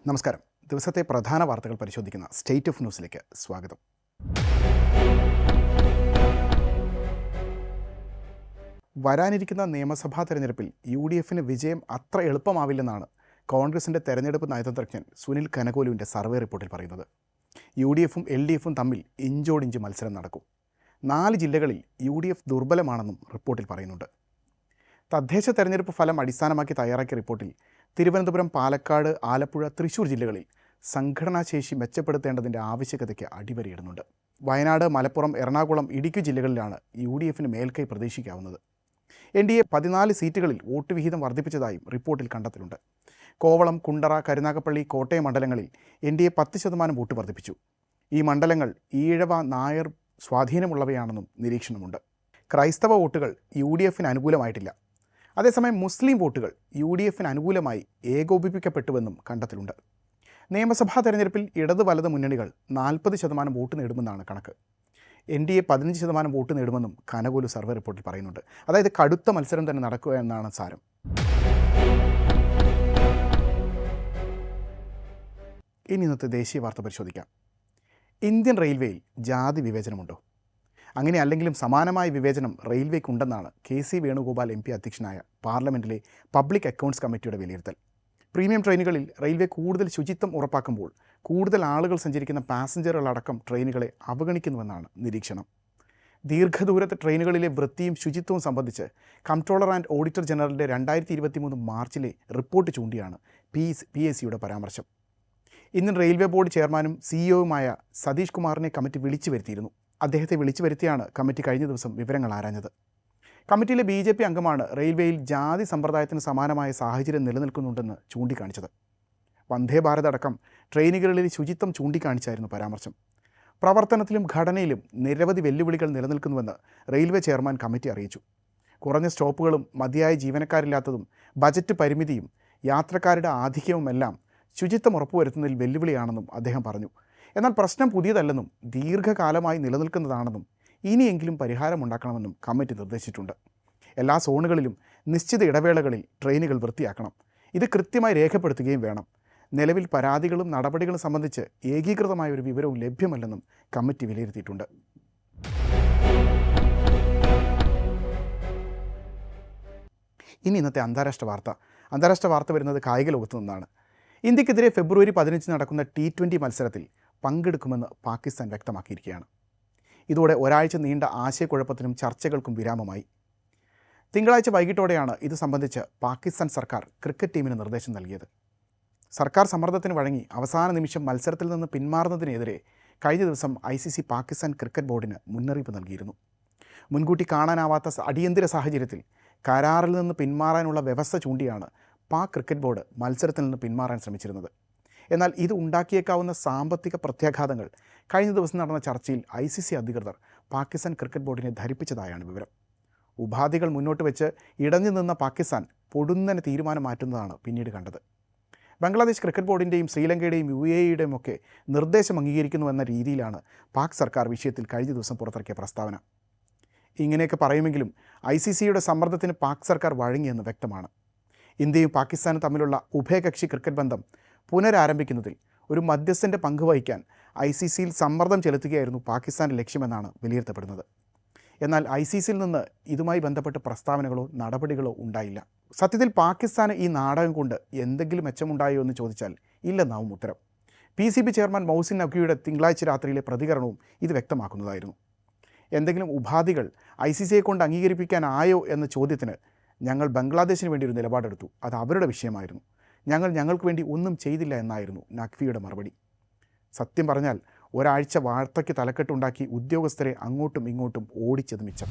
നമസ്കാരം. ദിവസത്തെ പ്രധാന വാർത്തകൾ പരിശോധിക്കുന്ന സ്റ്റേറ്റ് ഓഫ് ന്യൂസിലേക്ക് സ്വാഗതം. വരാനിരിക്കുന്ന നിയമസഭാ തെരഞ്ഞെടുപ്പിൽ UDFന് വിജയം അത്ര എളുപ്പമാവില്ലെന്നാണ് കോൺഗ്രസിൻ്റെ തെരഞ്ഞെടുപ്പ് നയതന്ത്രജ്ഞൻ സുനിൽ കനകോലുവിൻ്റെ സർവേ റിപ്പോർട്ടിൽ പറയുന്നത്. UDFും LDFും തമ്മിൽ ഇഞ്ചോടിഞ്ച് മത്സരം നടക്കും. 4 ജില്ലകളിൽ UDF ദുർബലമാണെന്നും റിപ്പോർട്ടിൽ പറയുന്നുണ്ട്. തദ്ദേശ തെരഞ്ഞെടുപ്പ് ഫലം അടിസ്ഥാനമാക്കി തയ്യാറാക്കിയ റിപ്പോർട്ടിൽ തിരുവനന്തപുരം, പാലക്കാട്, ആലപ്പുഴ, തൃശ്ശൂർ ജില്ലകളിൽ സംഘടനാശേഷി മെച്ചപ്പെടുത്തേണ്ടതിൻ്റെ ആവശ്യകതയ്ക്ക് അടിവരയിടുന്നുണ്ട്. വയനാട്, മലപ്പുറം, എറണാകുളം, ഇടുക്കി ജില്ലകളിലാണ് UDFന് മേൽക്കൈ പ്രതീക്ഷിക്കാവുന്നത്. NDA 14 സീറ്റുകളിൽ വോട്ട് വിഹിതം വർദ്ധിപ്പിച്ചതായും റിപ്പോർട്ടിൽ കണ്ടെത്തലുണ്ട്. കോവളം, കുണ്ടറ, കരുനാഗപ്പള്ളി, കോട്ടയം മണ്ഡലങ്ങളിൽ NDA 10% വോട്ട് വർദ്ധിപ്പിച്ചു. ഈ മണ്ഡലങ്ങൾ ഈഴവ, നായർ സ്വാധീനമുള്ളവയാണെന്നും നിരീക്ഷണമുണ്ട്. ക്രൈസ്തവ വോട്ടുകൾ UDFന് അനുകൂലമായിട്ടില്ല. അതേസമയം മുസ്ലിം വോട്ടുകൾ UDFന് അനുകൂലമായി ഏകോപിപ്പിക്കപ്പെട്ടുവെന്നും കണ്ടെത്തലുണ്ട്. നിയമസഭാ തെരഞ്ഞെടുപ്പിൽ ഇടത് വലത് മുന്നണികൾ 40% വോട്ട് നേടുമെന്നാണ് കണക്ക്. NDA 15% വോട്ട് നേടുമെന്നും കനകോലു സർവേ റിപ്പോർട്ടിൽ പറയുന്നുണ്ട്. അതായത് കടുത്ത മത്സരം തന്നെ നടക്കുക എന്നാണ് സാരം. ഇനി ഇന്നത്തെ ദേശീയ വാർത്ത പരിശോധിക്കാം. ഇന്ത്യൻ റെയിൽവേയിൽ ജാതി വിവേചനമുണ്ടോ? അങ്ങനെ അല്ലെങ്കിലും സമാനമായ വിവേചനം റെയിൽവേക്കുണ്ടെന്നാണ് KC വേണുഗോപാൽ MP അധ്യക്ഷനായ പാർലമെൻറ്റിലെ പബ്ലിക് അക്കൗണ്ട്സ് കമ്മിറ്റിയുടെ വിലയിരുത്തൽ. പ്രീമിയം ട്രെയിനുകളിൽ റെയിൽവേ കൂടുതൽ ശുചിത്വം ഉറപ്പാക്കുമ്പോൾ കൂടുതൽ ആളുകൾ സഞ്ചരിക്കുന്ന പാസഞ്ചറുകളടക്കം ട്രെയിനുകളെ അവഗണിക്കുന്നുവെന്നാണ് നിരീക്ഷണം. ദീർഘദൂരത്തെ ട്രെയിനുകളിലെ വൃത്തിയും ശുചിത്വവും സംബന്ധിച്ച് കംട്രോളർ ആൻഡ് ഓഡിറ്റർ ജനറലിൻ്റെ 2023 മാർച്ചിലെ റിപ്പോർട്ട് ചൂണ്ടിയാണ് PACയുടെ പരാമർശം. ഇന്ത്യൻ റെയിൽവേ ബോർഡ് ചെയർമാനും CEOയുമായ സതീഷ് കുമാറിനെ കമ്മിറ്റി വിളിച്ചു വരുത്തിയിരുന്നു. അദ്ദേഹത്തെ വിളിച്ചു വരുത്തിയാണ് കമ്മിറ്റി കഴിഞ്ഞ ദിവസം വിവരങ്ങൾ ആരാഞ്ഞത്. കമ്മിറ്റിയിലെ BJP അംഗമാണ് റെയിൽവേയിൽ ജാതി സമ്പ്രദായത്തിന് സമാനമായ സാഹചര്യം നിലനിൽക്കുന്നുണ്ടെന്ന് ചൂണ്ടിക്കാണിച്ചത്. വന്ദേ ഭാരത് അടക്കം ട്രെയിനുകളിലെ ശുചിത്വം ചൂണ്ടിക്കാണിച്ചായിരുന്നു പരാമർശം. പ്രവർത്തനത്തിലും ഘടനയിലും നിരവധി വെല്ലുവിളികൾ നിലനിൽക്കുന്നുവെന്ന് റെയിൽവേ ചെയർമാൻ കമ്മിറ്റി അറിയിച്ചു. കുറഞ്ഞ സ്റ്റോപ്പുകളും മതിയായ ജീവനക്കാരില്ലാത്തതും ബജറ്റ് പരിമിതിയും യാത്രക്കാരുടെ ആധിക്യവുമെല്ലാം ശുചിത്വം ഉറപ്പുവരുത്തുന്നതിൽ വെല്ലുവിളിയാണെന്നും അദ്ദേഹം പറഞ്ഞു. എന്നാൽ പ്രശ്നം പുതിയതല്ലെന്നും ദീർഘകാലമായി നിലനിൽക്കുന്നതാണെന്നും ഇനിയെങ്കിലും പരിഹാരമുണ്ടാക്കണമെന്നും കമ്മിറ്റി നിർദ്ദേശിച്ചിട്ടുണ്ട്. എല്ലാ സോണുകളിലും നിശ്ചിത ഇടവേളകളിൽ ട്രെയിനുകൾ വൃത്തിയാക്കണം. ഇത് കൃത്യമായി രേഖപ്പെടുത്തുകയും വേണം. നിലവിൽ പരാതികളും നടപടികളും സംബന്ധിച്ച് ഏകീകൃതമായ ഒരു വിവരവും ലഭ്യമല്ലെന്നും കമ്മിറ്റി വിലയിരുത്തിയിട്ടുണ്ട്. ഇനി ഇന്നത്തെ അന്താരാഷ്ട്ര വാർത്ത വരുന്നത് കായിക ലോകത്തു നിന്നാണ്. ഇന്ത്യക്കെതിരെ ഫെബ്രുവരി 15 നടക്കുന്ന T20 മത്സരത്തിൽ പങ്കെടുക്കുമെന്ന് പാകിസ്ഥാൻ വ്യക്തമാക്കിയിരിക്കുകയാണ്. ഇതോടെ ഒരാഴ്ച നീണ്ട ആശയക്കുഴപ്പത്തിനും ചർച്ചകൾക്കും വിരാമമായി. തിങ്കളാഴ്ച വൈകിട്ടോടെയാണ് ഇത് സംബന്ധിച്ച് പാകിസ്ഥാൻ സർക്കാർ ക്രിക്കറ്റ് ടീമിന് നിർദ്ദേശം നൽകിയത്. സർക്കാർ സമ്മർദ്ദത്തിന് വഴങ്ങി അവസാന നിമിഷം മത്സരത്തിൽ നിന്ന് പിന്മാറുന്നതിനെതിരെ കഴിഞ്ഞ ദിവസം ICC പാകിസ്ഥാൻ ക്രിക്കറ്റ് ബോർഡിന് മുന്നറിയിപ്പ് നൽകിയിരുന്നു. മുൻകൂട്ടി കാണാനാവാത്ത അടിയന്തര സാഹചര്യത്തിൽ കരാറിൽ നിന്ന് പിന്മാറാനുള്ള വ്യവസ്ഥ ചൂണ്ടിയാണ് പാക് ക്രിക്കറ്റ് ബോർഡ് മത്സരത്തിൽ നിന്ന് പിന്മാറാൻ ശ്രമിച്ചിരുന്നത്. എന്നാൽ ഇത് ഉണ്ടാക്കിയേക്കാവുന്ന സാമ്പത്തിക പ്രത്യാഘാതങ്ങൾ കഴിഞ്ഞ ദിവസം നടന്ന ചർച്ചയിൽ ICC അധികൃതർ പാകിസ്ഥാൻ ക്രിക്കറ്റ് ബോർഡിനെ ധരിപ്പിച്ചതായാണ് വിവരം. ഉപാധികൾ മുന്നോട്ട് വെച്ച് ഇടഞ്ഞു നിന്ന പാകിസ്ഥാൻ പൊടുന്നനെ തീരുമാനം മാറ്റുന്നതാണ് പിന്നീട് കണ്ടത്. ബംഗ്ലാദേശ് ക്രിക്കറ്റ് ബോർഡിൻ്റെയും ശ്രീലങ്കയുടെയും UAEയുടെയും ഒക്കെ നിർദ്ദേശം അംഗീകരിക്കുന്നുവെന്ന രീതിയിലാണ് പാക് സർക്കാർ വിഷയത്തിൽ കഴിഞ്ഞ ദിവസം പുറത്തിറക്കിയ പ്രസ്താവന. ഇങ്ങനെയൊക്കെ പറയുമെങ്കിലും ICCയുടെ സമ്മർദ്ദത്തിന് പാക് സർക്കാർ വഴങ്ങിയെന്ന് വ്യക്തമാണ്. ഇന്ത്യയും പാകിസ്ഥാനും തമ്മിലുള്ള ഉഭയകക്ഷി ക്രിക്കറ്റ് ബന്ധം പുനരാരംഭിക്കുന്നതിൽ ഒരു മധ്യസ്ഥൻ്റെ പങ്ക് വഹിക്കാൻ ICCയിൽ സമ്മർദ്ദം ചെലുത്തുകയായിരുന്നു പാകിസ്ഥാൻ്റെ ലക്ഷ്യമെന്നാണ് വിലയിരുത്തപ്പെടുന്നത്. എന്നാൽ ICCയിൽ നിന്ന് ഇതുമായി ബന്ധപ്പെട്ട് പ്രസ്താവനകളോ നടപടികളോ ഉണ്ടായില്ല. സത്യത്തിൽ പാകിസ്ഥാന് ഈ നാടകം കൊണ്ട് എന്തെങ്കിലും മെച്ചമുണ്ടായോ എന്ന് ചോദിച്ചാൽ ഇല്ലെന്നാവും ഉത്തരം. PCB ചെയർമാൻ മൗസിൻ നഖ്വിയുടെ തിങ്കളാഴ്ച രാത്രിയിലെ പ്രതികരണവും ഇത് വ്യക്തമാക്കുന്നതായിരുന്നു. എന്തെങ്കിലും ഉപാധികൾ ICCയെ കൊണ്ട് അംഗീകരിപ്പിക്കാനായോ എന്ന ചോദ്യത്തിന് ഞങ്ങൾ ബംഗ്ലാദേശിന് വേണ്ടി ഒരു നിലപാടെടുത്തു, അത് അവരുടെ വിഷയമായിരുന്നു, ഞങ്ങൾക്ക് വേണ്ടി ഒന്നും ചെയ്തില്ല എന്നായിരുന്നു നഖ്വിയുടെ മറുപടി. സത്യം പറഞ്ഞാൽ ഒരാഴ്ച വാർത്തയ്ക്ക് തലക്കെട്ടുണ്ടാക്കി ഉദ്യോഗസ്ഥരെ അങ്ങോട്ടും ഇങ്ങോട്ടും ഓടിച്ചത് മിച്ചം.